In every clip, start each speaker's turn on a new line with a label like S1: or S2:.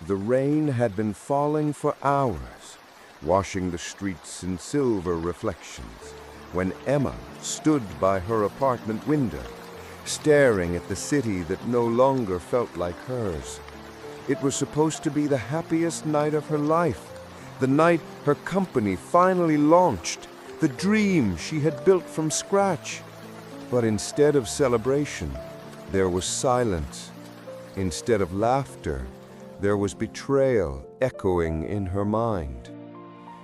S1: The rain had been falling for hours, washing the streets in silver reflections, when Emma stood by her apartment window, staring at the city that no longer felt like hers. It was supposed to be the happiest night of her life, the night her company finally launched, the dream she had built from scratch. But instead of celebration, there was silence. Instead of laughter, there was betrayal echoing in her mind.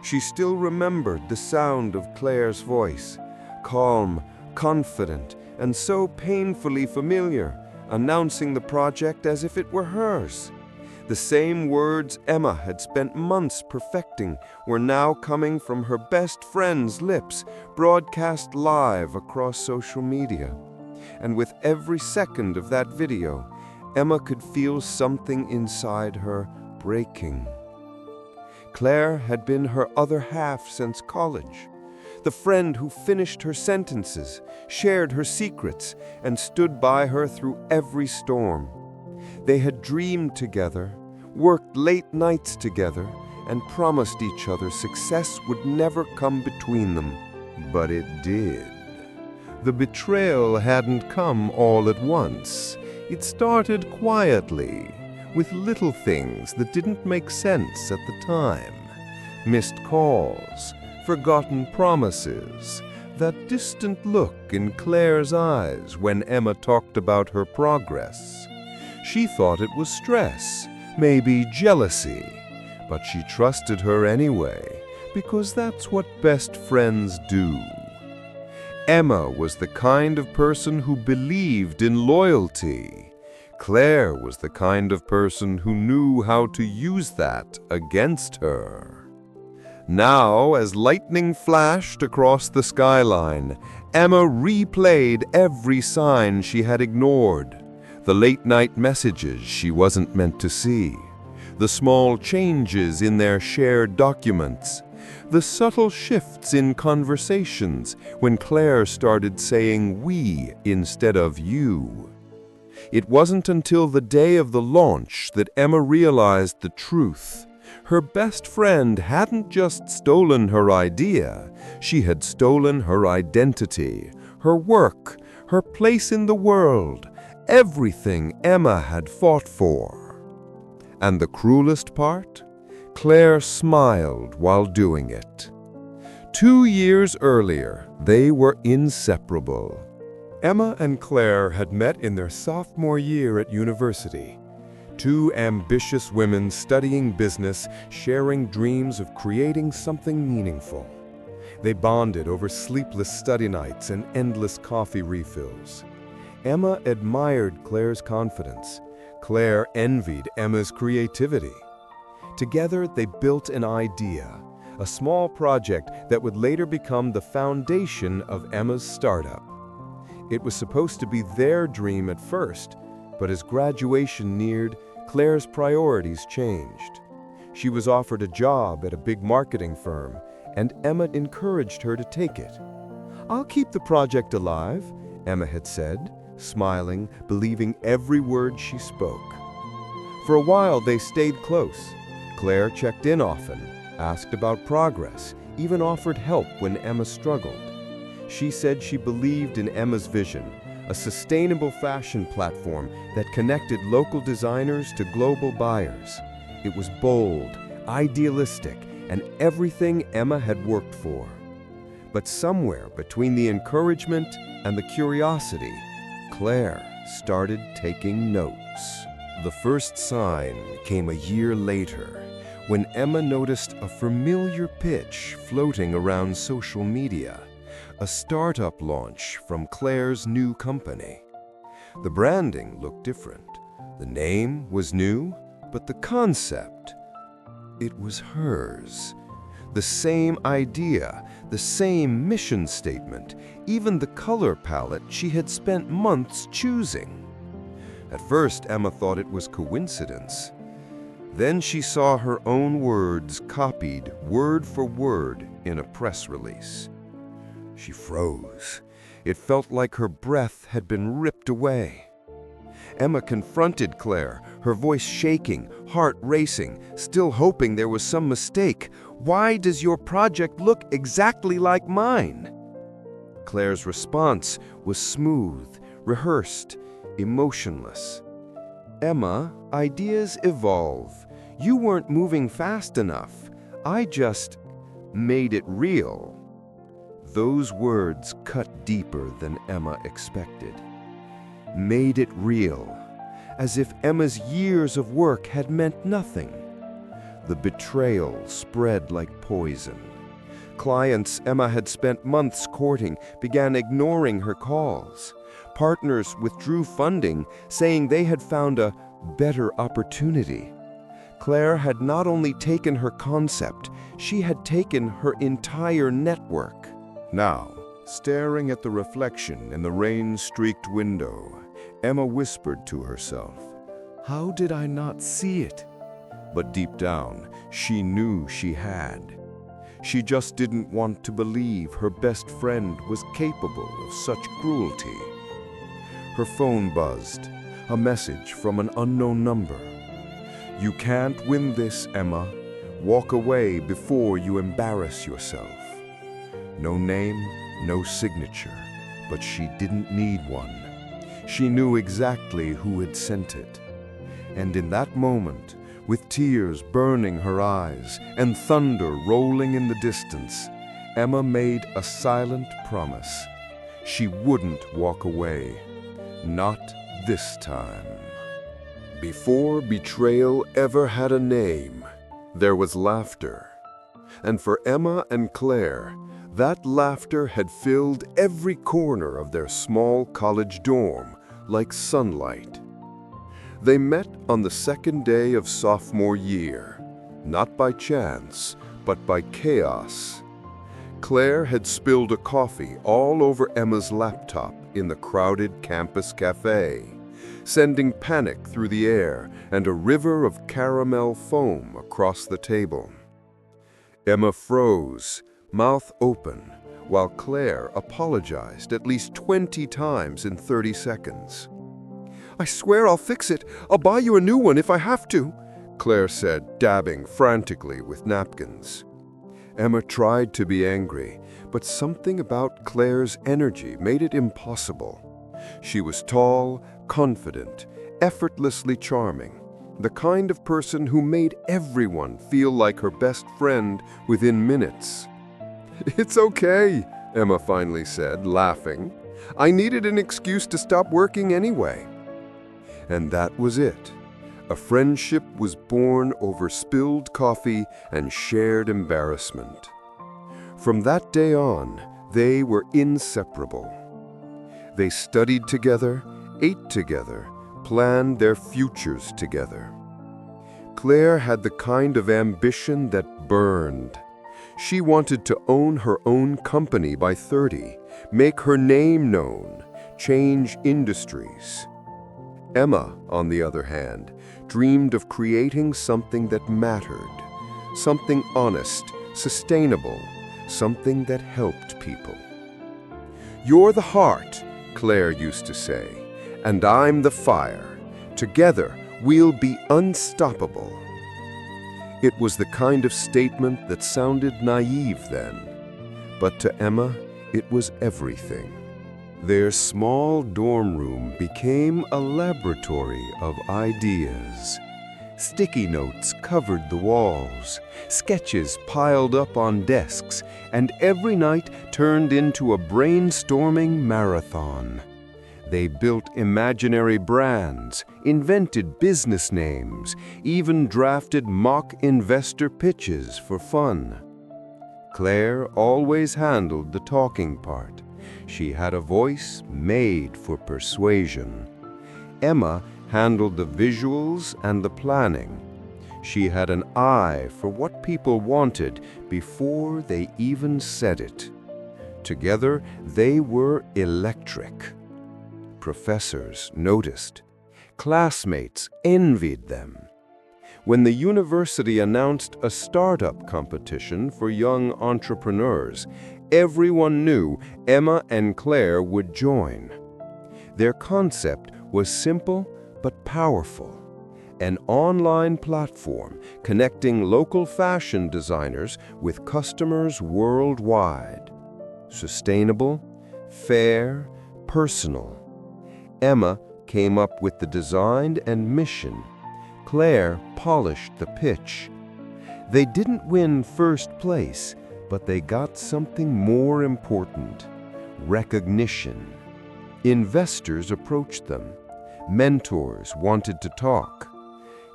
S1: She still remembered the sound of Claire's voice, calm, confident, and so painfully familiar, announcing the project as if it were hers. The same words Emma had spent months perfecting were now coming from her best friend's lips, broadcast live across social media. And with every second of that video, Emma could feel something inside her breaking. Claire had been her other half since college, the friend who finished her sentences, shared her secrets, and stood by her through every storm. They had dreamed together, worked late nights together, and promised each other success would never come between them. But it did. The betrayal hadn't come all at once. It started quietly, with little things that didn't make sense at the time. Missed calls, forgotten promises, that distant look in Claire's eyes when Emma talked about her progress. She thought it was stress, maybe jealousy, but she trusted her anyway, because that's what best friends do. Emma was the kind of person who believed in loyalty. Claire was the kind of person who knew how to use that against her. Now, as lightning flashed across the skyline, Emma replayed every sign she had ignored. The late-night messages she wasn't meant to see, the small changes in their shared documents, the subtle shifts in conversations when Claire started saying we instead of you. It wasn't until the day of the launch that Emma realized the truth. Her best friend hadn't just stolen her idea, she had stolen her identity, her work, her place in the world, everything Emma had fought for. And the cruelest part? Claire smiled while doing it. 2 years earlier, they were inseparable. Emma and Claire had met in their sophomore year at university. Two ambitious women studying business, sharing dreams of creating something meaningful. They bonded over sleepless study nights and endless coffee refills. Emma admired Claire's confidence. Claire envied Emma's creativity. Together, they built an idea, a small project that would later become the foundation of Emma's startup. It was supposed to be their dream at first, but as graduation neared, Claire's priorities changed. She was offered a job at a big marketing firm, and Emma encouraged her to take it. "I'll keep the project alive," Emma had said, smiling, believing every word she spoke. For a while, they stayed close. Claire checked in often, asked about progress, even offered help when Emma struggled. She said she believed in Emma's vision, a sustainable fashion platform that connected local designers to global buyers. It was bold, idealistic, and everything Emma had worked for. But somewhere between the encouragement and the curiosity, Claire started taking notes. The first sign came a year later, when Emma noticed a familiar pitch floating around social media, a startup launch from Claire's new company. The branding looked different. The name was new, but the concept, it was hers. The same idea, the same mission statement, even the color palette she had spent months choosing. At first, Emma thought it was coincidence. Then she saw her own words copied word for word in a press release. She froze. It felt like her breath had been ripped away. Emma confronted Claire, her voice shaking, heart racing, still hoping there was some mistake. "Why does your project look exactly like mine?" Claire's response was smooth, rehearsed, emotionless. "Emma, ideas evolve. You weren't moving fast enough. I just made it real." Those words cut deeper than Emma expected. Made it real, as if Emma's years of work had meant nothing. The betrayal spread like poison. Clients Emma had spent months courting began ignoring her calls. Partners withdrew funding, saying they had found a better opportunity. Claire had not only taken her concept, she had taken her entire network. Now, staring at the reflection in the rain-streaked window, Emma whispered to herself, "How did I not see it?" But deep down, she knew she had. She just didn't want to believe her best friend was capable of such cruelty. Her phone buzzed, a message from an unknown number. "You can't win this, Emma. Walk away before you embarrass yourself." No name, no signature, but she didn't need one. She knew exactly who had sent it. And in that moment, with tears burning her eyes and thunder rolling in the distance, Emma made a silent promise. She wouldn't walk away. Not this time. Before betrayal ever had a name, there was laughter. And for Emma and Claire, that laughter had filled every corner of their small college dorm like sunlight. They met on the second day of sophomore year, not by chance, but by chaos. Claire had spilled a coffee all over Emma's laptop in the crowded campus cafe, sending panic through the air and a river of caramel foam across the table. Emma froze, mouth open, while Claire apologized at least 20 times in 30 seconds. "I swear I'll fix it. I'll buy you a new one if I have to," Claire said, dabbing frantically with napkins. Emma tried to be angry, but something about Claire's energy made it impossible. She was tall, confident, effortlessly charming, the kind of person who made everyone feel like her best friend within minutes. "It's okay," Emma finally said, laughing. "I needed an excuse to stop working anyway." And that was it. A friendship was born over spilled coffee and shared embarrassment. From that day on, they were inseparable. They studied together, ate together, planned their futures together. Claire had the kind of ambition that burned. She wanted to own her own company by 30, make her name known, change industries. Emma, on the other hand, dreamed of creating something that mattered, something honest, sustainable, something that helped people. "You're the heart," Claire used to say, "and I'm the fire. Together, we'll be unstoppable." It was the kind of statement that sounded naive then, but to Emma, it was everything. Their small dorm room became a laboratory of ideas. Sticky notes covered the walls, sketches piled up on desks, and every night turned into a brainstorming marathon. They built imaginary brands, invented business names, even drafted mock investor pitches for fun. Claire always handled the talking part. She had a voice made for persuasion. Emma handled the visuals and the planning. She had an eye for what people wanted before they even said it. Together, they were electric. Professors noticed. Classmates envied them. When the university announced a startup competition for young entrepreneurs, everyone knew Emma and Claire would join. Their concept was simple but powerful. An online platform connecting local fashion designers with customers worldwide. Sustainable, fair, personal. Emma came up with the design and mission. Claire polished the pitch. They didn't win first place, but they got something more important: recognition. Investors approached them. Mentors wanted to talk.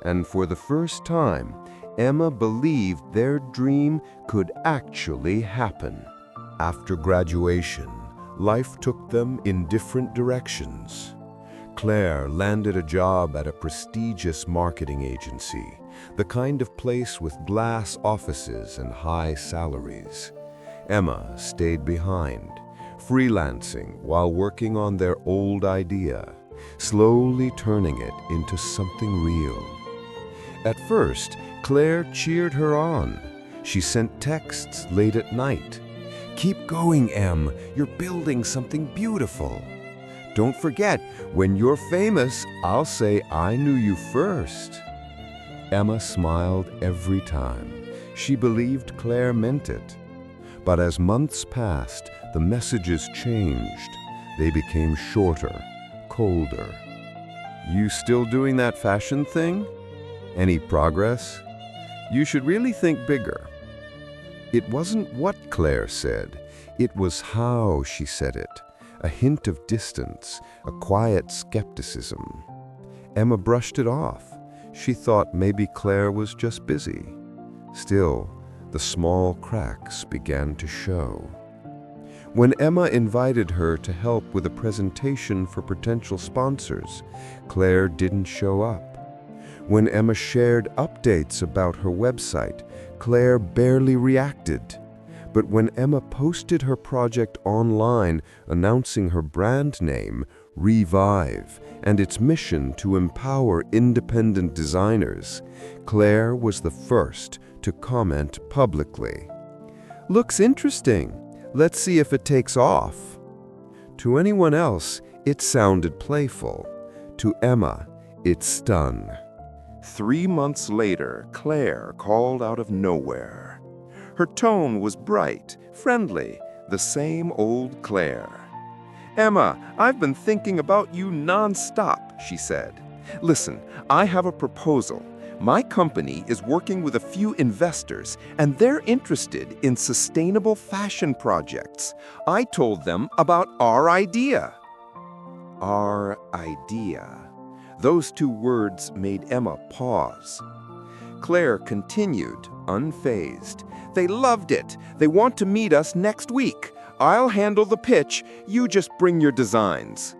S1: And for the first time, Emma believed their dream could actually happen. After graduation, life took them in different directions. Claire landed a job at a prestigious marketing agency, the kind of place with glass offices and high salaries. Emma stayed behind, freelancing while working on their old idea, slowly turning it into something real. At first, Claire cheered her on. She sent texts late at night. "Keep going, Em. You're building something beautiful. Don't forget, when you're famous, I'll say I knew you first." Emma smiled every time. She believed Claire meant it. But as months passed, the messages changed. They became shorter, colder. "You still doing that fashion thing? Any progress? You should really think bigger." It wasn't what Claire said, it was how she said it. A hint of distance, a quiet skepticism. Emma brushed it off. She thought maybe Claire was just busy. Still, the small cracks began to show. When Emma invited her to help with a presentation for potential sponsors, Claire didn't show up. When Emma shared updates about her website, Claire barely reacted. But when Emma posted her project online announcing her brand name, Revive, and its mission to empower independent designers, Claire was the first to comment publicly. "Looks interesting. Let's see if it takes off." To anyone else, it sounded playful. To Emma, it stung. 3 months later, Claire called out of nowhere. Her tone was bright, friendly, the same old Claire. "Emma, I've been thinking about you nonstop," she said. "Listen, I have a proposal. My company is working with a few investors, and they're interested in sustainable fashion projects. I told them about our idea." Our idea. Those 2 words made Emma pause. Claire continued, unfazed. "They loved it. They want to meet us next week. I'll handle the pitch. You just bring your designs."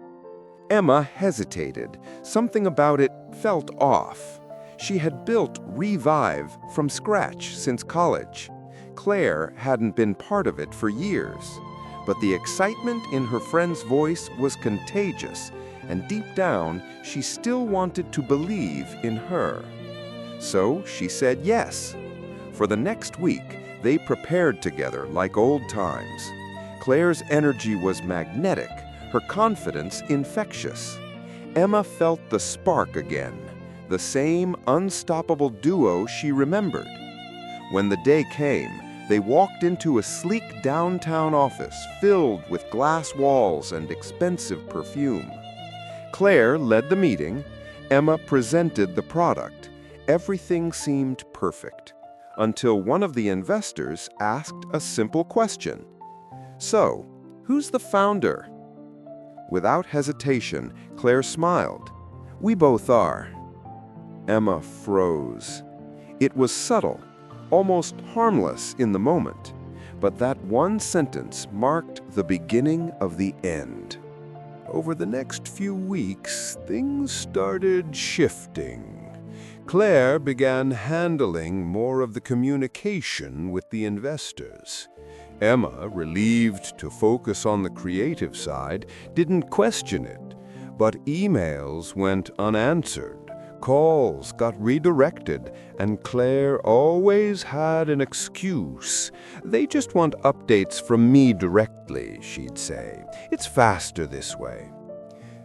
S1: Emma hesitated. Something about it felt off. She had built Revive from scratch since college. Claire hadn't been part of it for years. But the excitement in her friend's voice was contagious, and deep down, she still wanted to believe in her. So she said yes. For the next week, they prepared together like old times. Claire's energy was magnetic, her confidence infectious. Emma felt the spark again, the same unstoppable duo she remembered. When the day came, they walked into a sleek downtown office filled with glass walls and expensive perfume. Claire led the meeting. Emma presented the product. Everything seemed perfect, until one of the investors asked a simple question. "So, who's the founder?" Without hesitation, Claire smiled. "We both are." Emma froze. It was subtle, almost harmless in the moment, but that one sentence marked the beginning of the end. Over the next few weeks, things started shifting. Claire began handling more of the communication with the investors. Emma, relieved to focus on the creative side, didn't question it, but emails went unanswered. Calls got redirected, and Claire always had an excuse. "They just want updates from me directly," she'd say. "It's faster this way."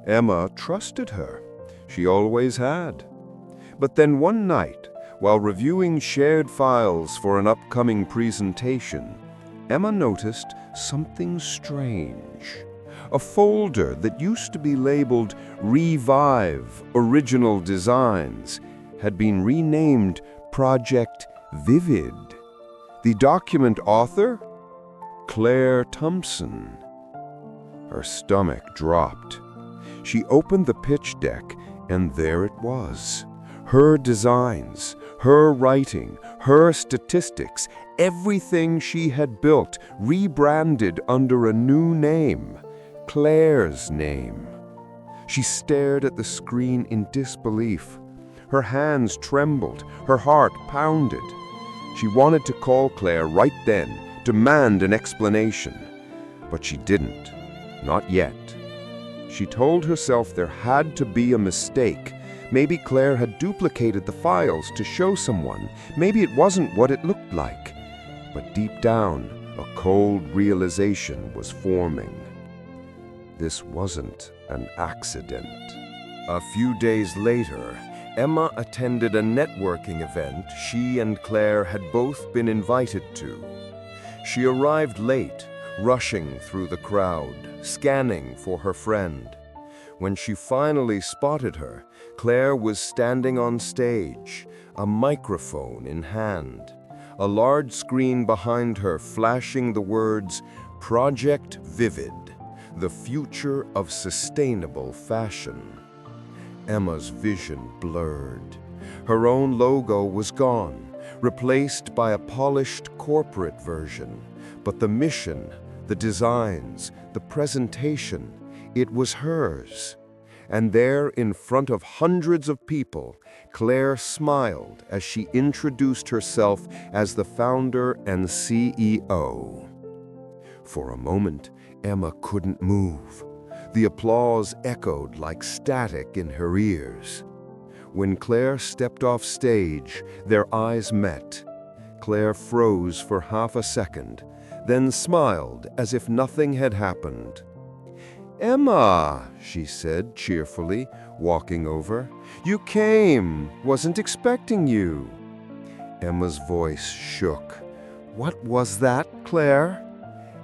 S1: Emma trusted her. She always had. But then one night, while reviewing shared files for an upcoming presentation, Emma noticed something strange. A folder that used to be labeled Revive Original Designs had been renamed Project Vivid. The document author? Claire Thompson. Her stomach dropped. She opened the pitch deck, and there it was. Her designs, her writing, her statistics, everything she had built, rebranded under a new name, Claire's name. She stared at the screen in disbelief. Her hands trembled, her heart pounded. She wanted to call Claire right then, demand an explanation. But she didn't, not yet. She told herself there had to be a mistake. Maybe Claire had duplicated the files to show someone. Maybe it wasn't what it looked like. But deep down, a cold realization was forming. This wasn't an accident. A few days later, Emma attended a networking event she and Claire had both been invited to. She arrived late, rushing through the crowd, scanning for her friend. When she finally spotted her, Claire was standing on stage, a microphone in hand, a large screen behind her flashing the words, Project Vivid, the future of sustainable fashion. Emma's vision blurred. Her own logo was gone, replaced by a polished corporate version. But the mission, the designs, the presentation, it was hers. And there, in front of hundreds of people, Claire smiled as she introduced herself as the founder and CEO. For a moment, Emma couldn't move. The applause echoed like static in her ears. When Claire stepped off stage, their eyes met. Claire froze for half a second, then smiled as if nothing had happened. "Emma," she said cheerfully, walking over. "You came. Wasn't expecting you." Emma's voice shook. "What was that, Claire?"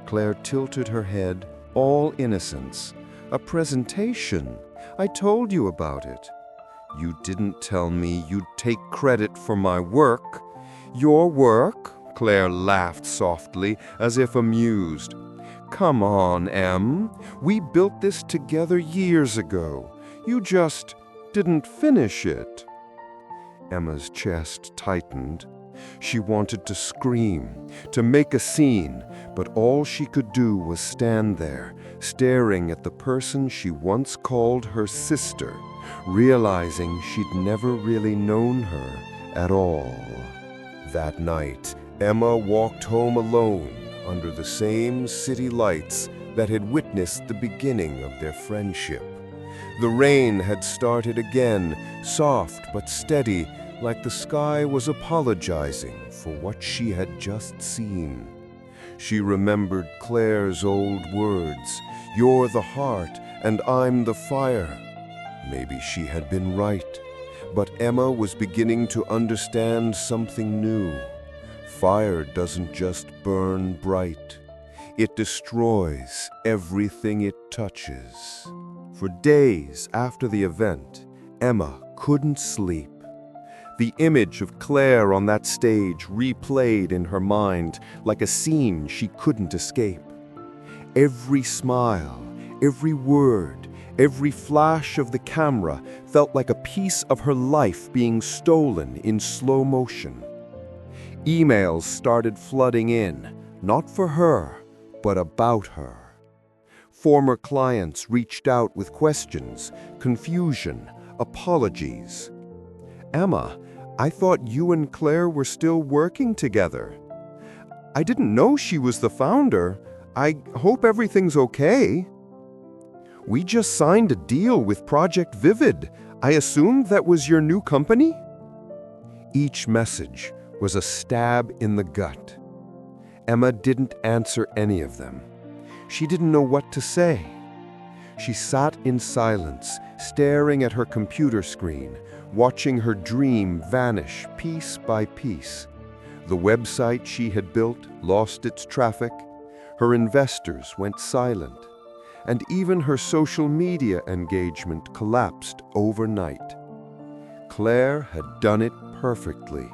S1: Claire tilted her head, all innocence. "A presentation. I told you about it." "You didn't tell me you'd take credit for my work." "Your work?" Claire laughed softly, as if amused. "Come on, Em. We built this together years ago. You just didn't finish it." Emma's chest tightened. She wanted to scream, to make a scene, but all she could do was stand there, staring at the person she once called her sister, realizing she'd never really known her at all. That night, Emma walked home alone under the same city lights that had witnessed the beginning of their friendship. The rain had started again, soft but steady, like the sky was apologizing for what she had just seen. She remembered Claire's old words, "You're the heart and I'm the fire." Maybe she had been right, but Emma was beginning to understand something new. Fire doesn't just burn bright. It destroys everything it touches. For days after the event, Emma couldn't sleep. The image of Claire on that stage replayed in her mind like a scene she couldn't escape. Every smile, every word, every flash of the camera felt like a piece of her life being stolen in slow motion. Emails started flooding in, not for her, but about her. Former clients reached out with questions, confusion, apologies. "Emma, I thought you and Claire were still working together." "I didn't know she was the founder. I hope everything's okay." "We just signed a deal with Project Vivid. I assumed that was your new company?" Each message was a stab in the gut. Emma didn't answer any of them. She didn't know what to say. She sat in silence, staring at her computer screen, watching her dream vanish piece by piece. The website she had built lost its traffic, her investors went silent, and even her social media engagement collapsed overnight. Claire had done it perfectly,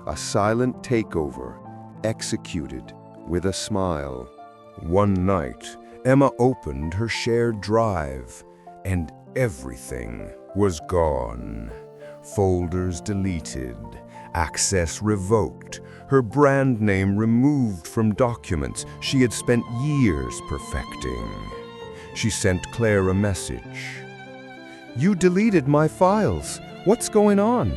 S1: a silent takeover, executed with a smile. One night, Emma opened her shared drive, and everything was gone. Folders deleted, access revoked, her brand name removed from documents she had spent years perfecting. She sent Claire a message. "You deleted my files. What's going on?"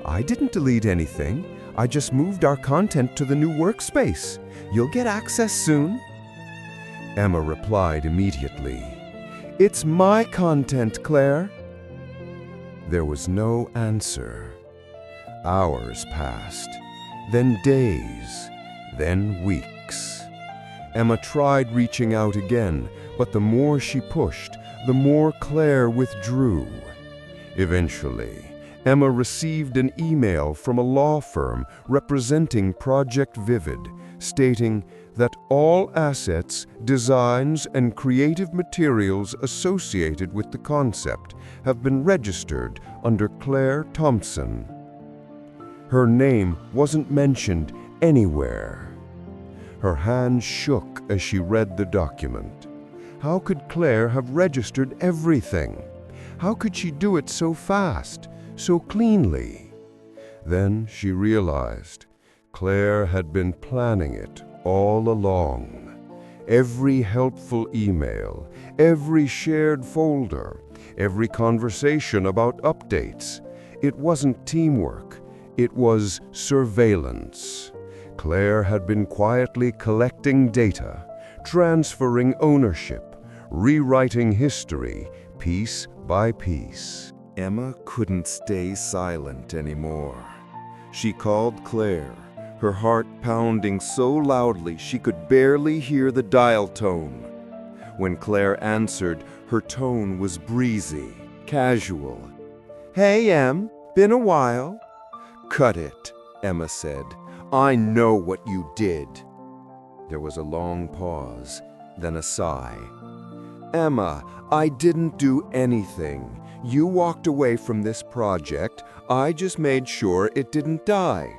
S1: "I didn't delete anything. I just moved our content to the new workspace. You'll get access soon." Emma replied immediately, "It's my content, Claire." There was no answer. Hours passed, then days, then weeks. Emma tried reaching out again, but the more she pushed, the more Claire withdrew. Eventually, Emma received an email from a law firm representing Project Vivid, stating that all assets, designs, and creative materials associated with the concept have been registered under Claire Thompson. Her name wasn't mentioned anywhere. Her hands shook as she read the document. How could Claire have registered everything? How could she do it so fast, so cleanly? Then she realized Claire had been planning it all along. Every helpful email, every shared folder, every conversation about updates. It wasn't teamwork, it was surveillance. Claire had been quietly collecting data, transferring ownership, rewriting history, piece by piece. Emma couldn't stay silent anymore. She called Claire, her heart pounding so loudly she could barely hear the dial tone. When Claire answered, her tone was breezy, casual. "Hey, Em, been a while." "Cut it," Emma said. "I know what you did." There was a long pause, then a sigh. "Emma, I didn't do anything. You walked away from this project. I just made sure it didn't die."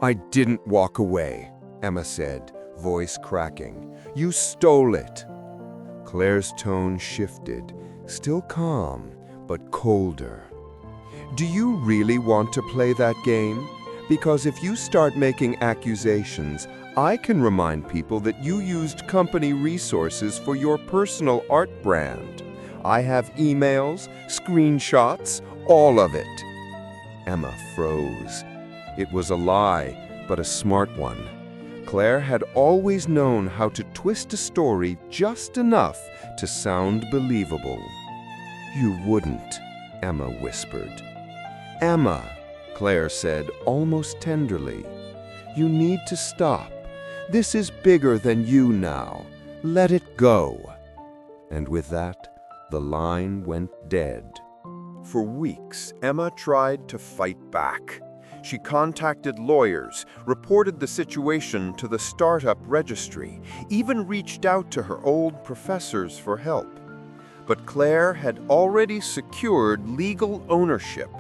S1: "I didn't walk away," Emma said, voice cracking. "You stole it." Claire's tone shifted, still calm, but colder. "Do you really want to play that game? Because if you start making accusations, I can remind people that you used company resources for your personal art brand. I have emails, screenshots, all of it." Emma froze. It was a lie, but a smart one. Claire had always known how to twist a story just enough to sound believable. "You wouldn't," Emma whispered. "Emma," Claire said almost tenderly, "you need to stop. This is bigger than you now. Let it go." And with that, the line went dead. For weeks, Emma tried to fight back. She contacted lawyers, reported the situation to the startup registry, even reached out to her old professors for help. But Claire had already secured legal ownership.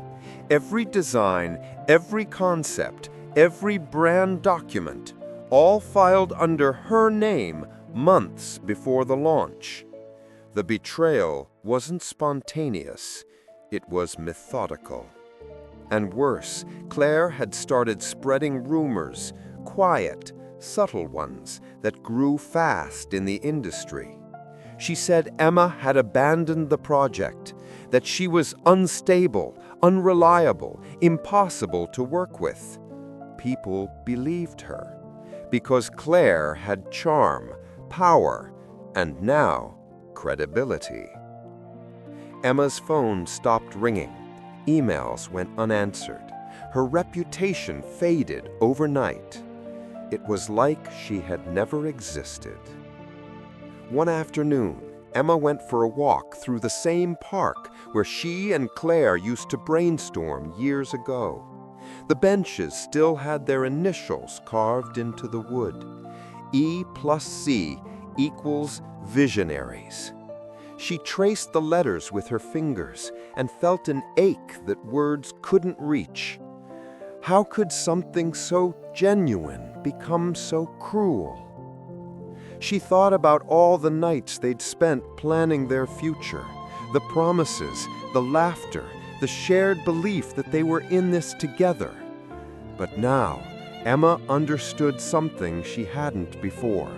S1: Every design, every concept, every brand document, all filed under her name months before the launch. The betrayal wasn't spontaneous, it was methodical. And worse, Claire had started spreading rumors, quiet, subtle ones, that grew fast in the industry. She said Emma had abandoned the project, that she was unstable, unreliable, impossible to work with. People believed her, because Claire had charm, power, and now credibility. Emma's phone stopped ringing. Emails went unanswered. Her reputation faded overnight. It was like she had never existed. One afternoon, Emma went for a walk through the same park where she and Claire used to brainstorm years ago. The benches still had their initials carved into the wood. E plus C equals visionaries. She traced the letters with her fingers and felt an ache that words couldn't reach. How could something so genuine become so cruel? She thought about all the nights they'd spent planning their future, the promises, the laughter, the shared belief that they were in this together. But now, Emma understood something she hadn't before.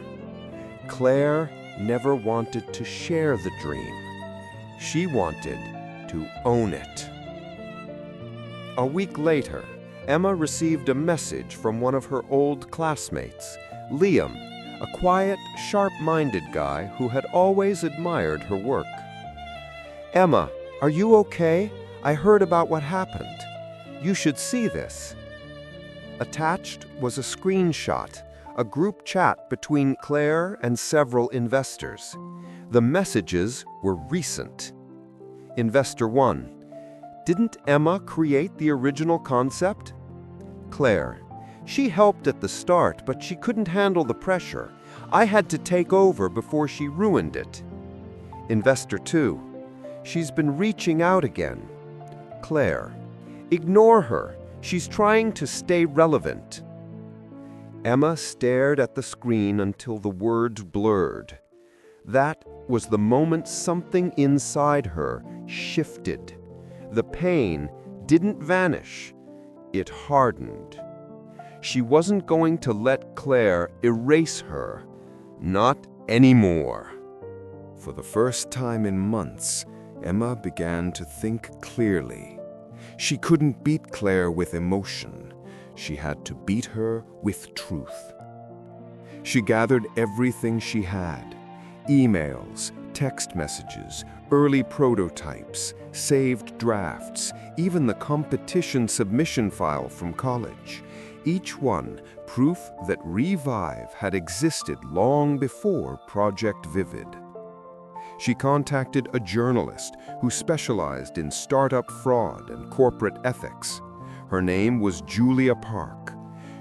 S1: Claire never wanted to share the dream. She wanted to own it. A week later, Emma received a message from one of her old classmates, Liam, a quiet, sharp-minded guy who had always admired her work. "Emma, are you okay? I heard about what happened. You should see this." Attached was a screenshot, a group chat between Claire and several investors. The messages were recent. Investor 1. Didn't Emma create the original concept? Claire. She helped at the start, but she couldn't handle the pressure. I had to take over before she ruined it. Investor 2. She's been reaching out again. Claire. Ignore her. She's trying to stay relevant. Emma stared at the screen until the words blurred. That was the moment something inside her shifted. The pain didn't vanish. It hardened. She wasn't going to let Claire erase her. Not anymore. For the first time in months, Emma began to think clearly. She couldn't beat Claire with emotion. She had to beat her with truth. She gathered everything she had: emails, text messages, early prototypes, saved drafts, even the competition submission file from college. Each one proof that Revive had existed long before Project Vivid. She contacted a journalist who specialized in startup fraud and corporate ethics. Her name was Julia Park.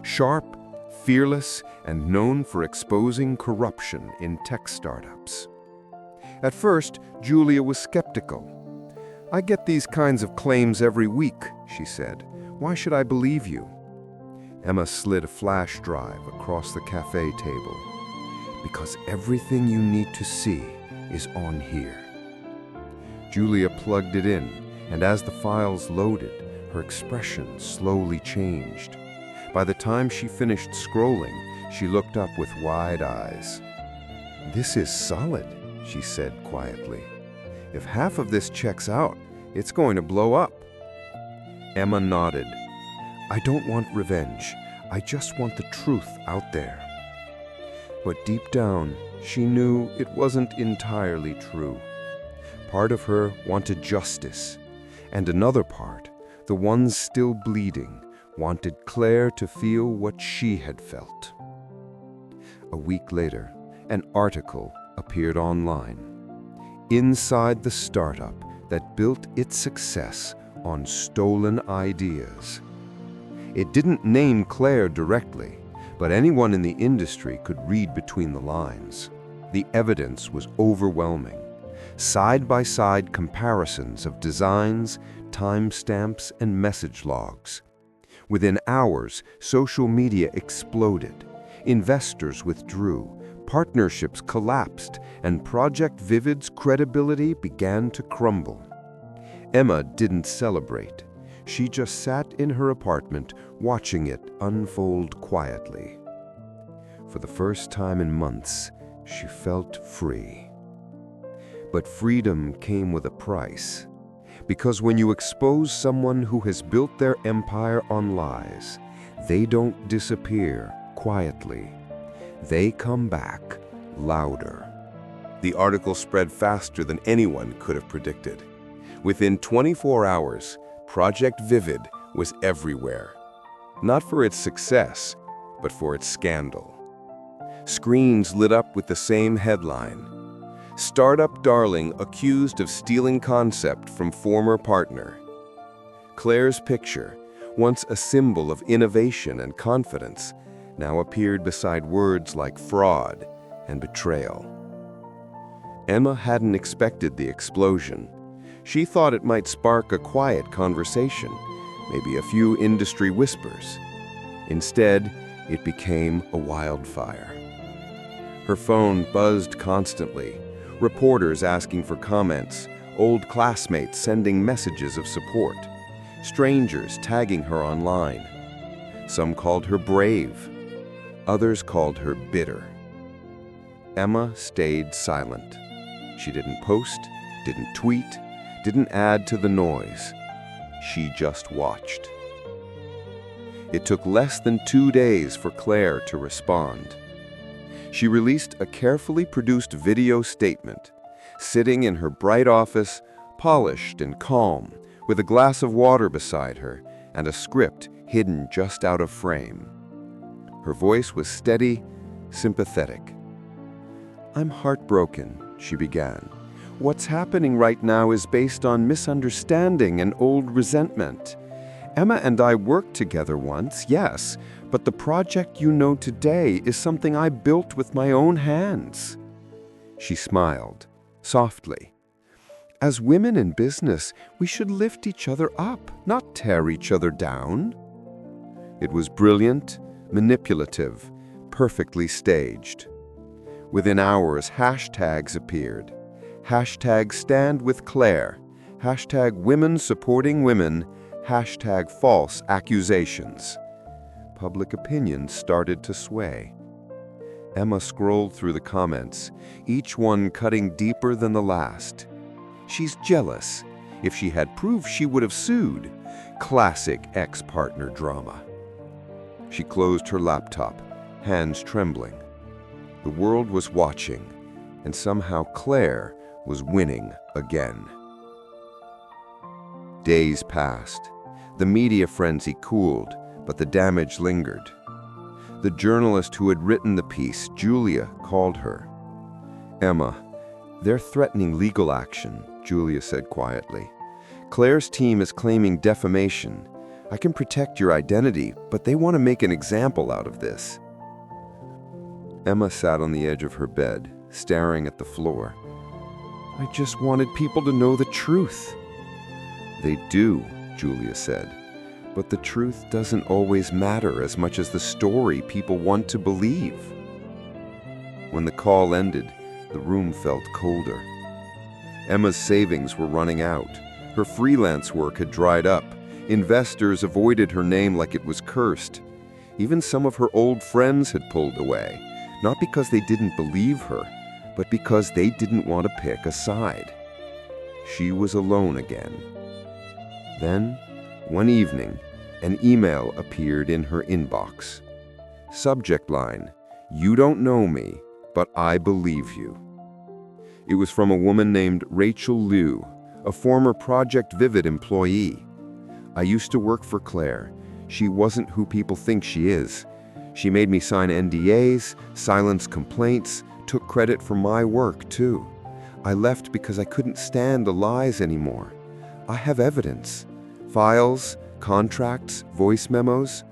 S1: Sharp, fearless, and known for exposing corruption in tech startups. At first, Julia was skeptical. "I get these kinds of claims every week," she said. "Why should I believe you?" Emma slid a flash drive across the cafe table. "Because everything you need to see is on here." Julia plugged it in, and as the files loaded, her expression slowly changed. By the time she finished scrolling, she looked up with wide eyes. "This is solid," she said quietly. "If half of this checks out, it's going to blow up." Emma nodded. "I don't want revenge. I just want the truth out there." But deep down, she knew it wasn't entirely true. Part of her wanted justice, and another part, the ones still bleeding, wanted Claire to feel what she had felt. A week later, an article appeared online. Inside the startup that built its success on stolen ideas. It didn't name Claire directly, but anyone in the industry could read between the lines. The evidence was overwhelming. Side-by-side comparisons of designs, timestamps, and message logs. Within hours, social media exploded. Investors withdrew, partnerships collapsed, and Project Vivid's credibility began to crumble. Emma didn't celebrate. She just sat in her apartment, watching it unfold quietly. For the first time in months, she felt free. But freedom came with a price. Because when you expose someone who has built their empire on lies, they don't disappear quietly. They come back louder. The article spread faster than anyone could have predicted. Within 24 hours, Project Vivid was everywhere. Not for its success, but for its scandal. Screens lit up with the same headline: Startup darling accused of stealing concept from former partner. Claire's picture, once a symbol of innovation and confidence, now appeared beside words like fraud and betrayal. Emma hadn't expected the explosion. She thought it might spark a quiet conversation, maybe a few industry whispers. Instead, it became a wildfire. Her phone buzzed constantly, reporters asking for comments, old classmates sending messages of support, strangers tagging her online. Some called her brave, others called her bitter. Emma stayed silent. She didn't post, didn't tweet, didn't add to the noise. She just watched. It took less than 2 days for Claire to respond. She released a carefully produced video statement, sitting in her bright office, polished and calm, with a glass of water beside her and a script hidden just out of frame. Her voice was steady, sympathetic. "I'm heartbroken," she began. "What's happening right now is based on misunderstanding and old resentment. Emma and I worked together once, yes, but the project you know today is something I built with my own hands." She smiled, softly. "As women in business, we should lift each other up, not tear each other down." It was brilliant, manipulative, perfectly staged. Within hours, hashtags appeared. Hashtag Stand with Claire, hashtag Women Supporting Women, hashtag False Accusations. Public opinion started to sway. Emma scrolled through the comments, each one cutting deeper than the last. "She's jealous. If she had proof, she would have sued. Classic ex-partner drama." She closed her laptop, hands trembling. The world was watching, and somehow Claire was winning again. Days passed. The media frenzy cooled, but the damage lingered. The journalist who had written the piece, Julia, called her. "Emma, they're threatening legal action," Julia said quietly. "Claire's team is claiming defamation. I can protect your identity, but they want to make an example out of this." Emma sat on the edge of her bed, staring at the floor. "I just wanted people to know the truth." "They do," Julia said, "but the truth doesn't always matter as much as the story people want to believe." When the call ended, the room felt colder. Emma's savings were running out. Her freelance work had dried up. Investors avoided her name like it was cursed. Even some of her old friends had pulled away, not because they didn't believe her, but because they didn't want to pick a side. She was alone again. Then, one evening, an email appeared in her inbox. Subject line, "You don't know me, but I believe you." It was from a woman named Rachel Liu, a former Project Vivid employee. "I used to work for Claire. She wasn't who people think she is. She made me sign NDAs, silence complaints, took credit for my work, too. I left because I couldn't stand the lies anymore. I have evidence, files, contracts, voice memos,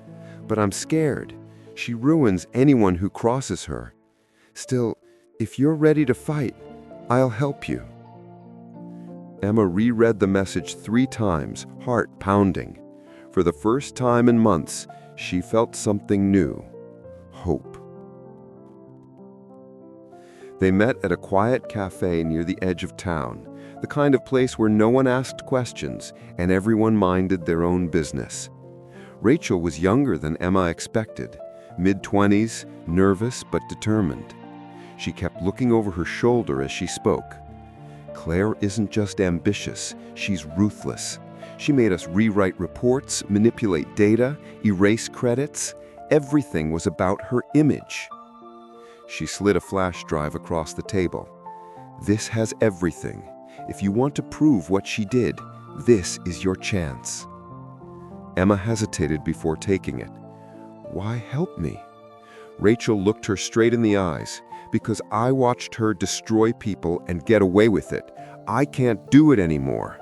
S1: but I'm scared. She ruins anyone who crosses her. Still, if you're ready to fight, I'll help you." Emma reread the message 3 times, heart pounding. For the first time in months, she felt something new. Hope. They met at a quiet cafe near the edge of town, the kind of place where no one asked questions and everyone minded their own business. Rachel was younger than Emma expected, mid-20s, nervous but determined. She kept looking over her shoulder as she spoke. "Claire isn't just ambitious, she's ruthless. She made us rewrite reports, manipulate data, erase credits. Everything was about her image." She slid a flash drive across the table. "This has everything. If you want to prove what she did, this is your chance." Emma hesitated before taking it. "Why help me?" Rachel looked her straight in the eyes, because I watched her destroy people and get away with it. I can't do it anymore."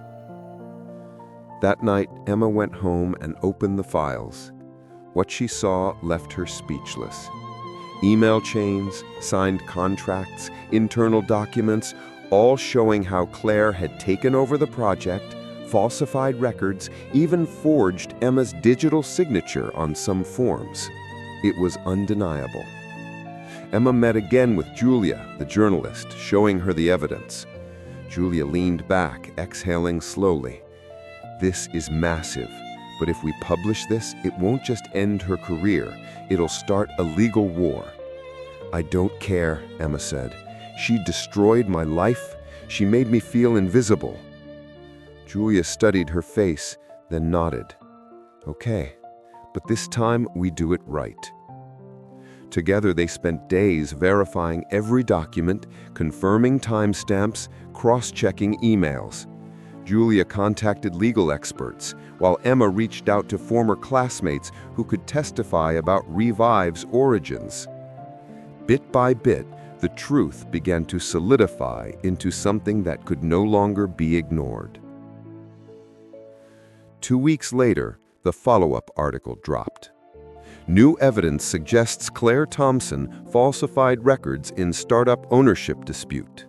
S1: That night, Emma went home and opened the files. What she saw left her speechless. Email chains, signed contracts, internal documents, all showing how Claire had taken over the project, falsified records, even forged Emma's digital signature on some forms. It was undeniable. Emma met again with Julia, the journalist, showing her the evidence. Julia leaned back, exhaling slowly. "This is massive, but if we publish this, it won't just end her career, it'll start a legal war." "I don't care," Emma said. "She destroyed my life. She made me feel invisible." Julia studied her face, then nodded. "Okay, but this time we do it right." Together they spent days verifying every document, confirming timestamps, cross-checking emails. Julia contacted legal experts, while Emma reached out to former classmates who could testify about Revive's origins. Bit by bit, the truth began to solidify into something that could no longer be ignored. 2 weeks later, the follow-up article dropped. New evidence suggests Claire Thompson falsified records in startup ownership dispute.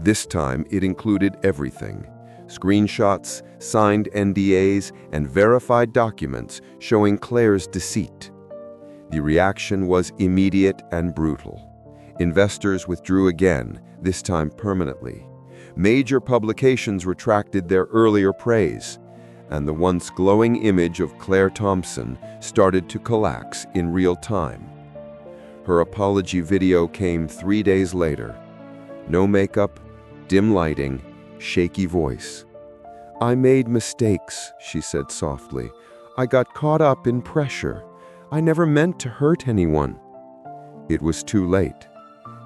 S1: This time, it included everything: screenshots, signed NDAs, and verified documents showing Claire's deceit. The reaction was immediate and brutal. Investors withdrew again, this time permanently. Major publications retracted their earlier praise, and the once glowing image of Claire Thompson started to collapse in real time. Her apology video came 3 days later. No makeup, dim lighting, shaky voice. "I made mistakes," she said softly. "I got caught up in pressure. I never meant to hurt anyone." It was too late.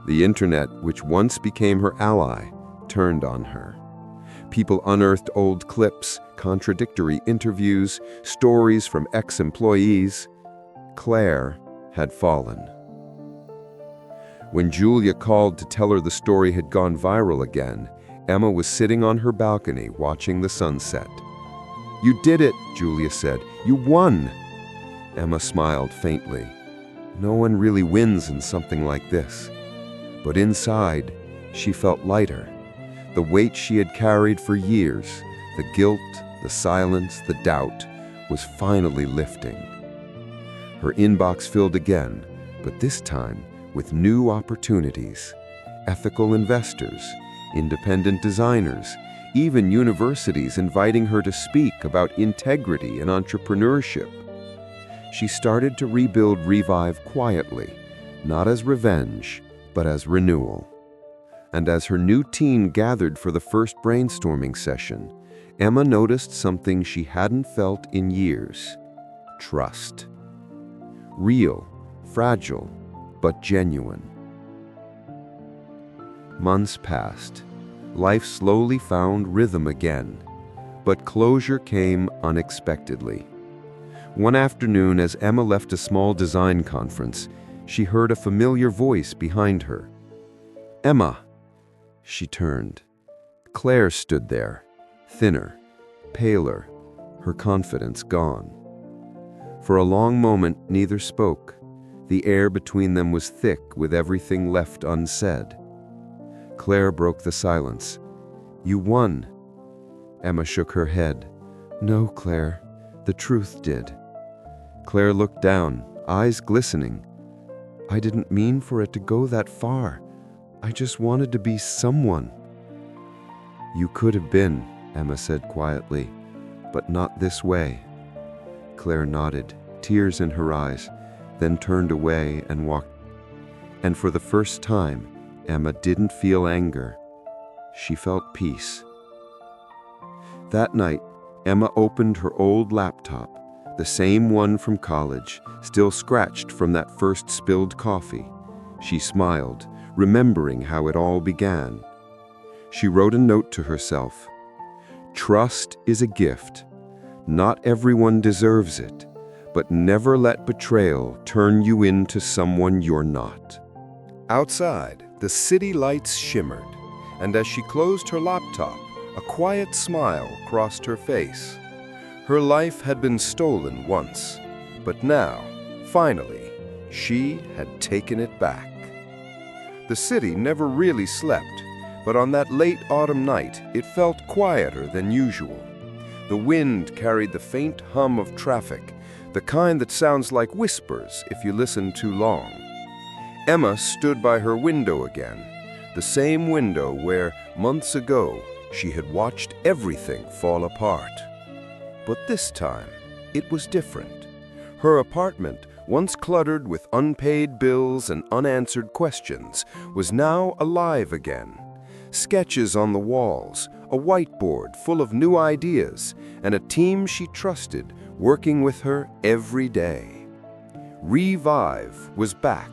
S1: The internet, which once became her ally, turned on her. People unearthed old clips, contradictory interviews, stories from ex-employees. Claire had fallen. When Julia called to tell her the story had gone viral again, Emma was sitting on her balcony watching the sunset. "You did it," Julia said. "You won." Emma smiled faintly. No one really wins in something like this. But inside, she felt lighter. The weight she had carried for years, the guilt, the silence, the doubt, was finally lifting. Her inbox filled again, but this time with new opportunities. Ethical investors, independent designers, even universities inviting her to speak about integrity and entrepreneurship. She started to rebuild Revive quietly, not as revenge, but as renewal. And as her new team gathered for the first brainstorming session, Emma noticed something she hadn't felt in years: trust. Real, fragile, but genuine. Months passed. Life slowly found rhythm again, but closure came unexpectedly. One afternoon, as Emma left a small design conference, she heard a familiar voice behind her. "Emma!" She turned. Claire stood there, thinner, paler, her confidence gone. For a long moment, neither spoke. The air between them was thick with everything left unsaid. Claire broke the silence. "You won." Emma shook her head. "No, Claire, the truth did." Claire looked down, eyes glistening. "I didn't mean for it to go that far. I just wanted to be someone." "You could have been," Emma said quietly, "but not this way." Claire nodded, tears in her eyes, then turned away and walked. And for the first time, Emma didn't feel anger. She felt peace. That night, Emma opened her old laptop, the same one from college, still scratched from that first spilled coffee. She smiled, remembering how it all began. She wrote a note to herself. "Trust is a gift. Not everyone deserves it, but never let betrayal turn you into someone you're not." Outside, the city lights shimmered, and as she closed her laptop, a quiet smile crossed her face. Her life had been stolen once, but now, finally, she had taken it back. The city never really slept, but on that late autumn night, it felt quieter than usual. The wind carried the faint hum of traffic, the kind that sounds like whispers if you listen too long. Emma stood by her window again, the same window where, months ago, she had watched everything fall apart. But this time, it was different. Her apartment, once cluttered with unpaid bills and unanswered questions, was now alive again. Sketches on the walls, a whiteboard full of new ideas, and a team she trusted working with her every day. Revive was back.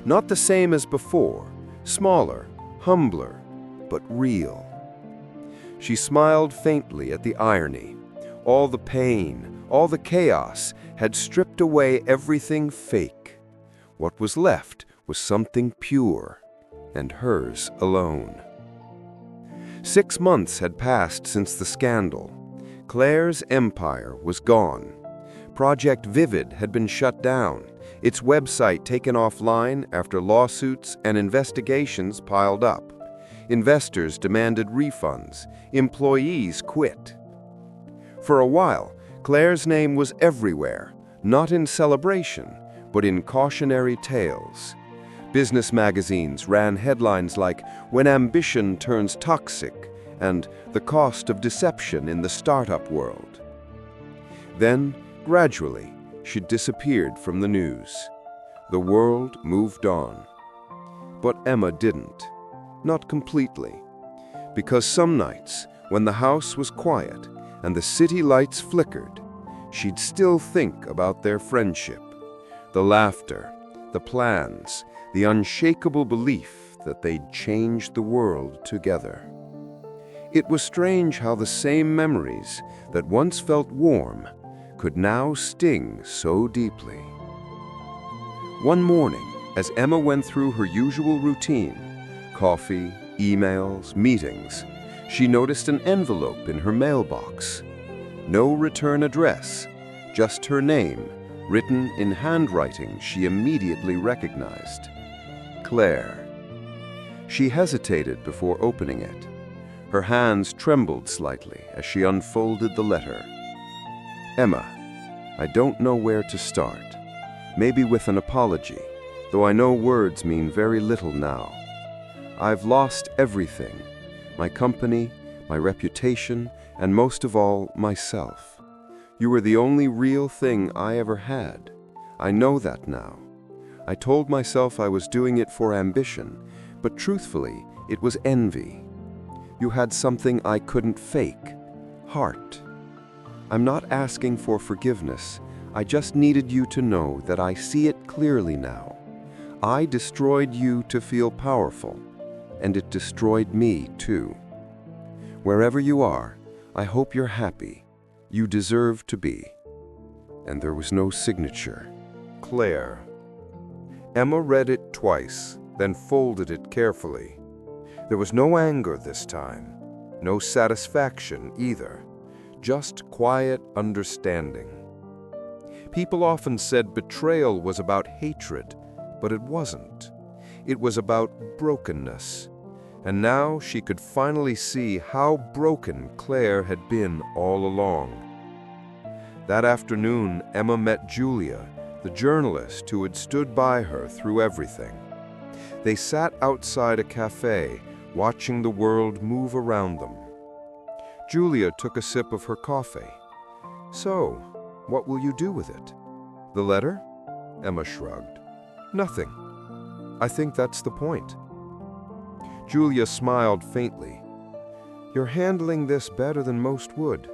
S1: Not the same as before, smaller, humbler, but real. She smiled faintly at the irony. All the pain, all the chaos had stripped away everything fake. What was left was something pure, and hers alone. 6 months had passed since the scandal. Claire's empire was gone. Project Vivid had been shut down, its website taken offline after lawsuits and investigations piled up. Investors demanded refunds. Employees quit. For a while, Claire's name was everywhere, not in celebration, but in cautionary tales. Business magazines ran headlines like "When Ambition Turns Toxic" and "The Cost of Deception in the Startup World." Then, gradually, she disappeared from the news. The world moved on. But Emma didn't. Not completely. Because some nights, when the house was quiet and the city lights flickered, she'd still think about their friendship. The laughter, the plans, the unshakable belief that they'd changed the world together. It was strange how the same memories that once felt warm could now sting so deeply. One morning, as Emma went through her usual routine, coffee, emails, meetings, she noticed an envelope in her mailbox. No return address, just her name, written in handwriting she immediately recognized. Claire. She hesitated before opening it. Her hands trembled slightly as she unfolded the letter. Emma, I don't know where to start. Maybe with an apology, though I know words mean very little now. I've lost everything. My company, my reputation, and most of all, myself. You were the only real thing I ever had. I know that now. I told myself I was doing it for ambition, but truthfully, it was envy. You had something I couldn't fake. Heart. I'm not asking for forgiveness. I just needed you to know that I see it clearly now. I destroyed you to feel powerful, and it destroyed me too. Wherever you are, I hope you're happy. You deserve to be. And there was no signature. Claire. Emma read it twice, then folded it carefully. There was no anger this time, no satisfaction either, just quiet understanding. People often said betrayal was about hatred, but it wasn't. It was about brokenness. And now she could finally see how broken Claire had been all along. That afternoon, Emma met Julia, the journalist who had stood by her through everything. They sat outside a cafe, watching the world move around them. Julia took a sip of her coffee. So, what will you do with it? The letter? Emma shrugged. Nothing. I think that's the point. Julia smiled faintly. You're handling this better than most would.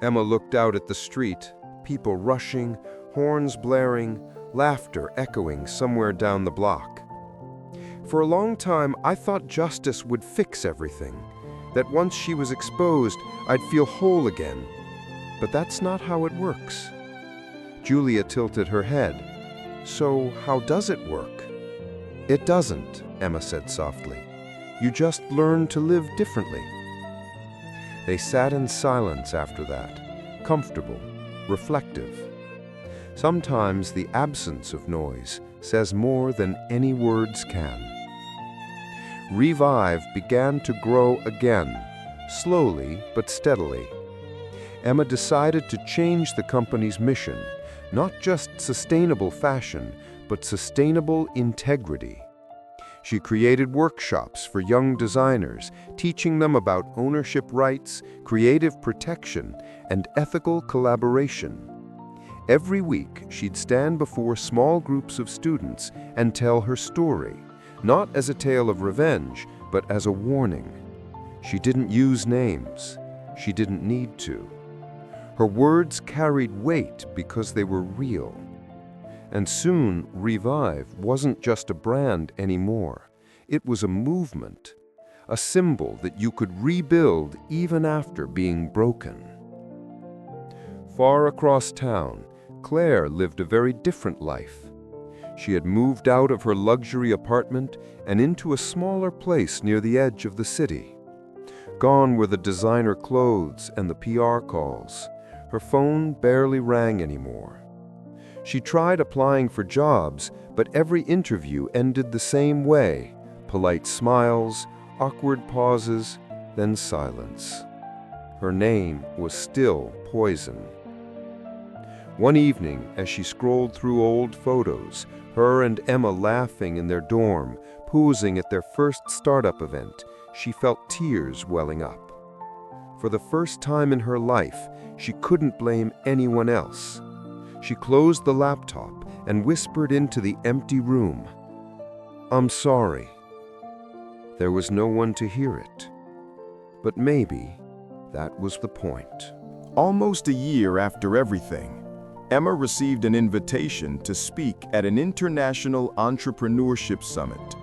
S1: Emma looked out at the street, people rushing, horns blaring, laughter echoing somewhere down the block. For a long time, I thought justice would fix everything, that once she was exposed, I'd feel whole again. But that's not how it works. Julia tilted her head. So how does it work? "It doesn't," Emma said softly. "You just learn to live differently." They sat in silence after that, comfortable, reflective. Sometimes the absence of noise says more than any words can. Revive began to grow again, slowly but steadily. Emma decided to change the company's mission, not just sustainable fashion, but sustainable integrity. She created workshops for young designers, teaching them about ownership rights, creative protection, and ethical collaboration. Every week, she'd stand before small groups of students and tell her story, not as a tale of revenge, but as a warning. She didn't use names. She didn't need to. Her words carried weight because they were real. And soon, Revive wasn't just a brand anymore. It was a movement, a symbol that you could rebuild even after being broken. Far across town, Claire lived a very different life. She had moved out of her luxury apartment and into a smaller place near the edge of the city. Gone were the designer clothes and the PR calls. Her phone barely rang anymore. She tried applying for jobs, but every interview ended the same way: polite smiles, awkward pauses, then silence. Her name was still poison. One evening, as she scrolled through old photos, her and Emma laughing in their dorm, posing at their first startup event, she felt tears welling up. For the first time in her life, she couldn't blame anyone else. She closed the laptop and whispered into the empty room, "I'm sorry." There was no one to hear it. But maybe that was the point.
S2: Almost a year after everything, Emma received an invitation to speak at an international entrepreneurship summit.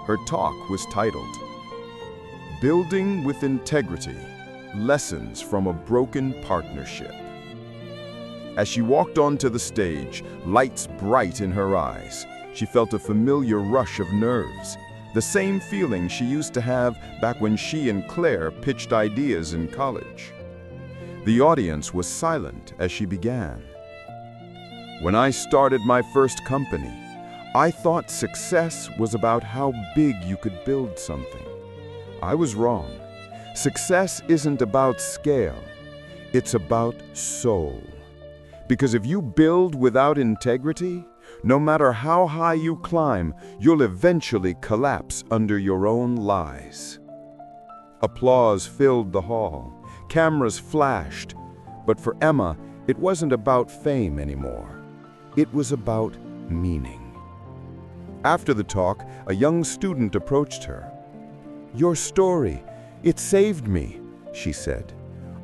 S2: Her talk was titled, "Building with Integrity: Lessons from a Broken Partnership." As she walked onto the stage, lights bright in her eyes, she felt a familiar rush of nerves, the same feeling she used to have back when she and Claire pitched ideas in college. The audience was silent as she began. "When I started my first company, I thought success was about how big you could build something. I was wrong. Success isn't about scale, it's about soul. Because if you build without integrity, no matter how high you climb, you'll eventually collapse under your own lies." Applause filled the hall. Cameras flashed. But for Emma, it wasn't about fame anymore. It was about meaning. After the talk, a young student approached her. "Your story, it saved me," she said.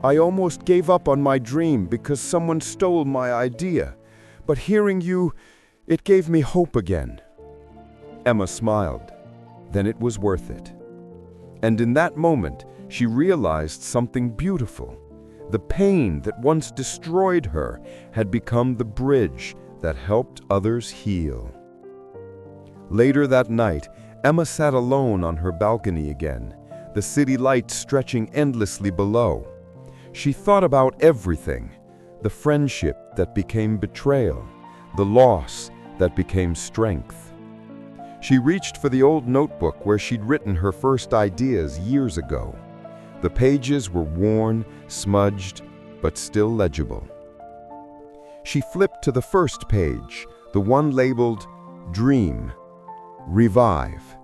S2: "I almost gave up on my dream because someone stole my idea. But hearing you, it gave me hope again." Emma smiled. Then it was worth it. And in that moment, she realized something beautiful. The pain that once destroyed her had become the bridge that helped others heal. Later that night, Emma sat alone on her balcony again, the city lights stretching endlessly below. She thought about everything: the friendship that became betrayal, the loss that became strength. She reached for the old notebook where she'd written her first ideas years ago. The pages were worn, smudged, but still legible. She flipped to the first page, the one labeled Dream, Revive,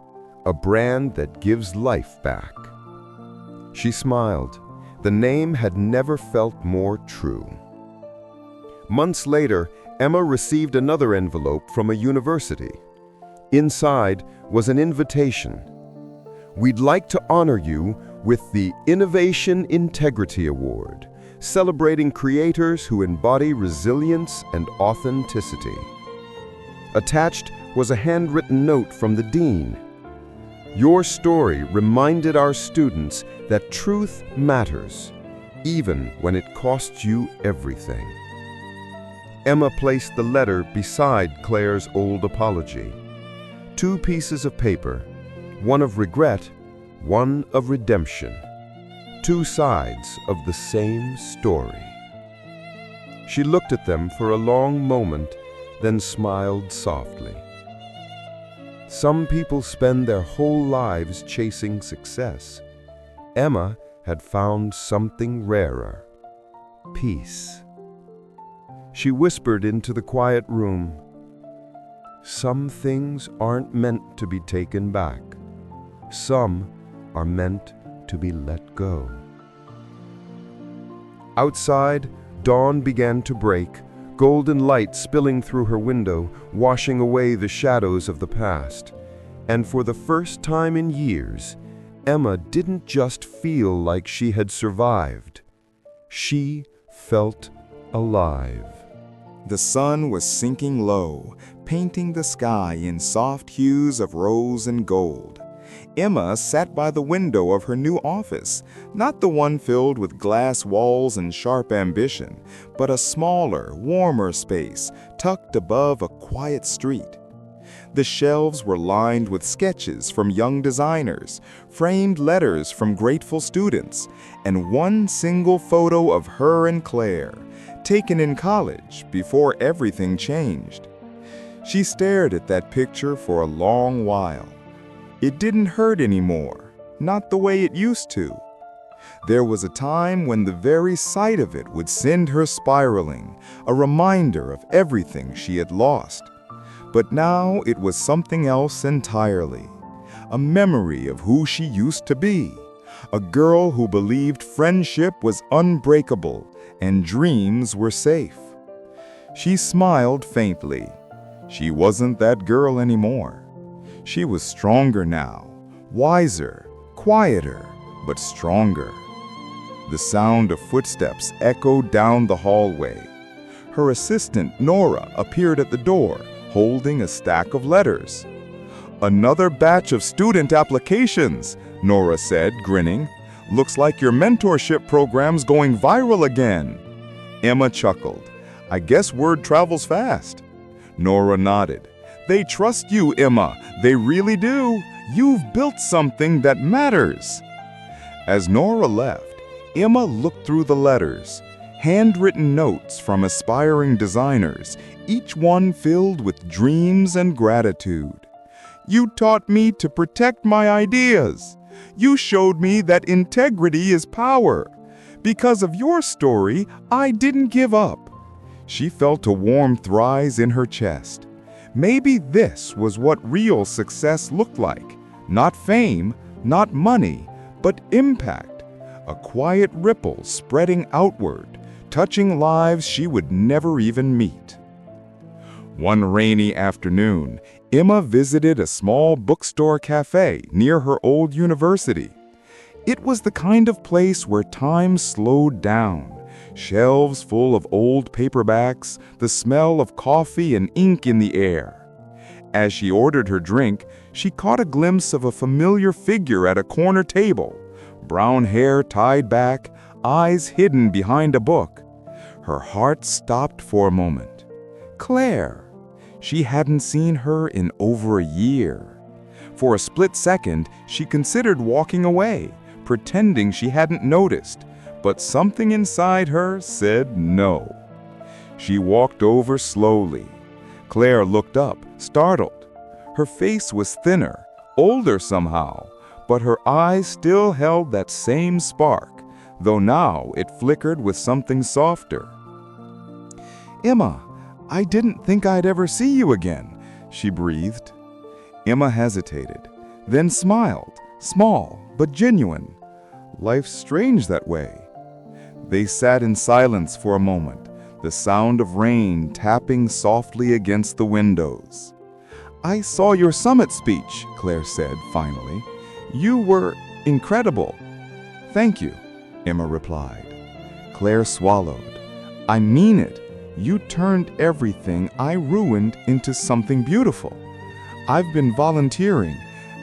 S2: a brand that gives life back. She smiled. The name had never felt more true. Months later, Emma received another envelope from a university. Inside was an invitation. "We'd like to honor you with the Innovation Integrity Award, celebrating creators who embody resilience and authenticity." Attached was a handwritten note from the dean. "Your story reminded our students that truth matters, even when it costs you everything." Emma placed the letter beside Claire's old apology.
S1: 2 pieces of paper, one of regret, one of redemption. 2 sides of the same story. She looked at them for a long moment, then smiled softly. Some people spend their whole lives chasing success. Emma had found something rarer: peace. She whispered into the quiet room, "Some things aren't meant to be taken back. Some are meant to be let go." Outside, dawn began to break, golden light spilling through her window, washing away the shadows of the past. And for the first time in years, Emma didn't just feel like she had survived. She felt alive.
S2: The sun was sinking low, painting the sky in soft hues of rose and gold. Emma sat by the window of her new office, not the one filled with glass walls and sharp ambition, but a smaller, warmer space tucked above a quiet street. The shelves were lined with sketches from young designers, framed letters from grateful students, and one single photo of her and Claire, taken in college before everything changed. She stared at that picture for a long while. It didn't hurt anymore, not the way it used to. There was a time when the very sight of it would send her spiraling, a reminder of everything she had lost. But now it was something else entirely, a memory of who she used to be, a girl who believed friendship was unbreakable and dreams were safe. She smiled faintly. She wasn't that girl anymore. She was stronger now, wiser, quieter, but stronger. The sound of footsteps echoed down the hallway. Her assistant, Nora, appeared at the door, holding a stack of letters. "Another batch of student applications," Nora said, grinning. "Looks like your mentorship program's going viral again." Emma chuckled. "I guess word travels fast." Nora nodded. "They trust you, Emma. They really do. You've built something that matters." As Nora left, Emma looked through the letters, handwritten notes from aspiring designers, each one filled with dreams and gratitude. "You taught me to protect my ideas. You showed me that integrity is power. Because of your story, I didn't give up." She felt a warmth rise in her chest. Maybe this was what real success looked like. Not fame, not money, but impact. A quiet ripple spreading outward, touching lives she would never even meet. One rainy afternoon, Emma visited a small bookstore cafe near her old university. It was the kind of place where time slowed down. Shelves full of old paperbacks, the smell of coffee and ink in the air. As she ordered her drink, she caught a glimpse of a familiar figure at a corner table, brown hair tied back, eyes hidden behind a book. Her heart stopped for a moment. Claire. She hadn't seen her in over a year. For a split second, she considered walking away, pretending she hadn't noticed, but something inside her said no. She walked over slowly. Claire looked up, startled. Her face was thinner, older somehow, but her eyes still held that same spark, though now it flickered with something softer. "Emma, I didn't think I'd ever see you again," she breathed. Emma hesitated, then smiled, small but genuine. "Life's strange that way." They sat in silence for a moment, the sound of rain tapping softly against the windows. "I saw your summit speech," Claire said finally. "You were incredible." "Thank you," Emma replied. Claire swallowed. "I mean it. You turned everything I ruined into something beautiful. I've been volunteering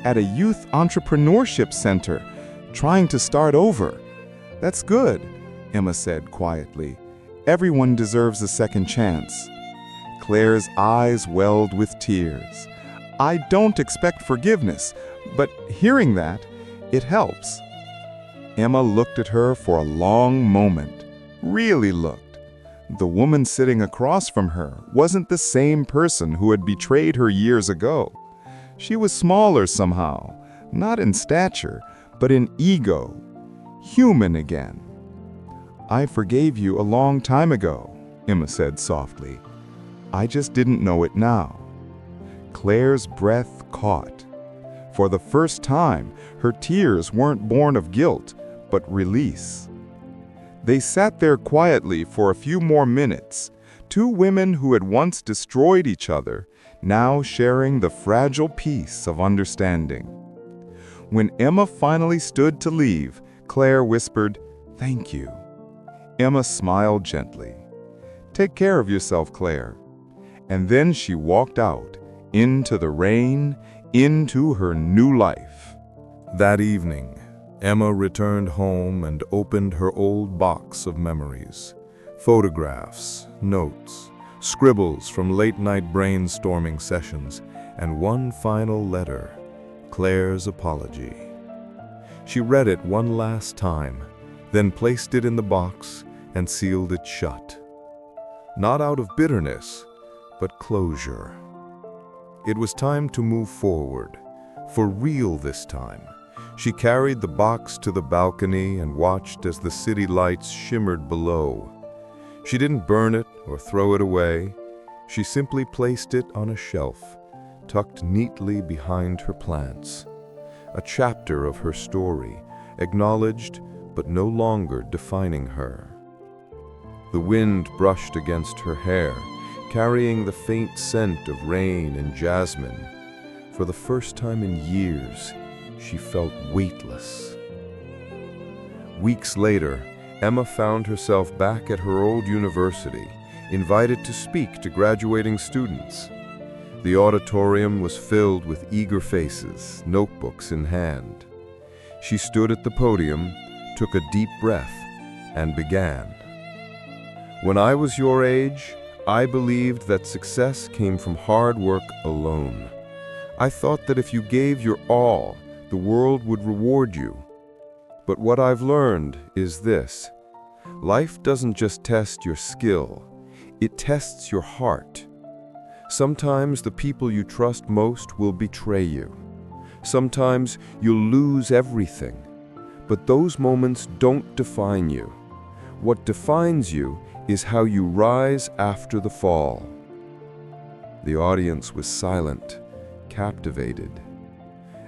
S2: at a youth entrepreneurship center, trying to start over." "That's good," Emma said quietly. "Everyone deserves a second chance." Claire's eyes welled with tears. I don't expect forgiveness, but hearing that, it helps." Emma looked at her for a long moment, really looked. The woman sitting across from her wasn't the same person who had betrayed her years ago. She was smaller somehow, not in stature, but in ego, human again. "I forgave you a long time ago," Emma said softly. "I just didn't know it now." Claire's breath caught. For the first time, her tears weren't born of guilt, but release. They sat there quietly for a few more minutes, two women who had once destroyed each other, now sharing the fragile peace of understanding. When Emma finally stood to leave, Claire whispered, "Thank you." Emma smiled gently. "Take care of yourself, Claire." And then she walked out, into the rain, into her new life.
S1: That evening, Emma returned home and opened her old box of memories. Photographs, notes, scribbles from late-night brainstorming sessions, and one final letter, Claire's apology. She read it one last time, then placed it in the box and sealed it shut. Not out of bitterness, but closure. It was time to move forward, for real this time. She carried the box to the balcony and watched as the city lights shimmered below. She didn't burn it or throw it away. She simply placed it on a shelf, tucked neatly behind her plants. A chapter of her story, acknowledged but no longer defining her. The wind brushed against her hair, carrying the faint scent of rain and jasmine. For the first time in years, she felt weightless. Weeks later, Emma found herself back at her old university, invited to speak to graduating students. The auditorium was filled with eager faces, notebooks in hand. She stood at the podium, took a deep breath, and began. "When I was your age, I believed that success came from hard work alone. I thought that if you gave your all, the world would reward you. But what I've learned is this: life doesn't just test your skill, it tests your heart. Sometimes the people you trust most will betray you. Sometimes you'll lose everything. But those moments don't define you. What defines you is how you rise after the fall." The audience was silent, captivated.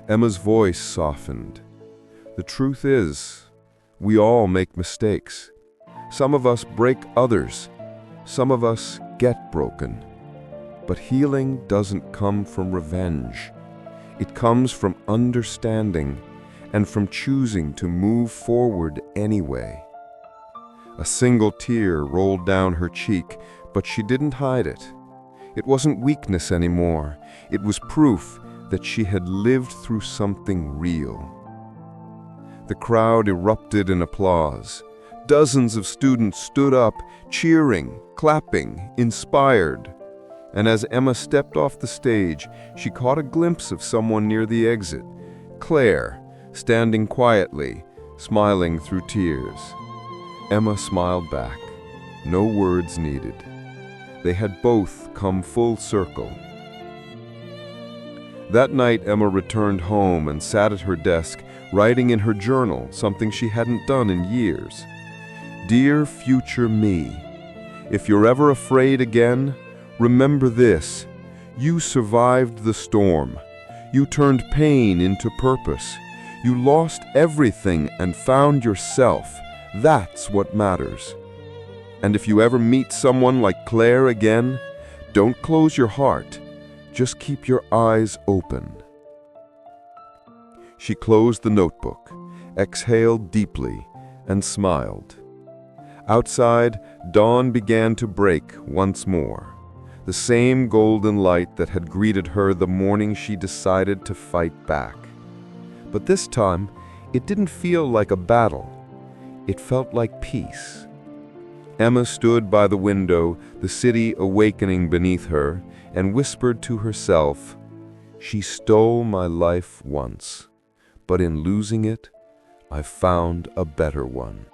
S1: Emma's voice softened. "The truth is, we all make mistakes. Some of us break others. Some of us get broken. But healing doesn't come from revenge. It comes from understanding and from choosing to move forward anyway." A single tear rolled down her cheek, but she didn't hide it. It wasn't weakness anymore. It was proof that she had lived through something real. The crowd erupted in applause. Dozens of students stood up, cheering, clapping, inspired. And as Emma stepped off the stage, she caught a glimpse of someone near the exit, Claire, standing quietly, smiling through tears. Emma smiled back. No words needed. They had both come full circle. That night, Emma returned home and sat at her desk, writing in her journal something she hadn't done in years. "Dear future me, if you're ever afraid again, remember this: you survived the storm. You turned pain into purpose. You lost everything and found yourself. That's what matters. And if you ever meet someone like Claire again, don't close your heart. Just keep your eyes open." She closed the notebook, exhaled deeply, and smiled. Outside, dawn began to break once more. The same golden light that had greeted her the morning she decided to fight back. But this time, it didn't feel like a battle. It felt like peace. Emma stood by the window, the city awakening beneath her, and whispered to herself, She stole my life once, but in losing it, I found a better one.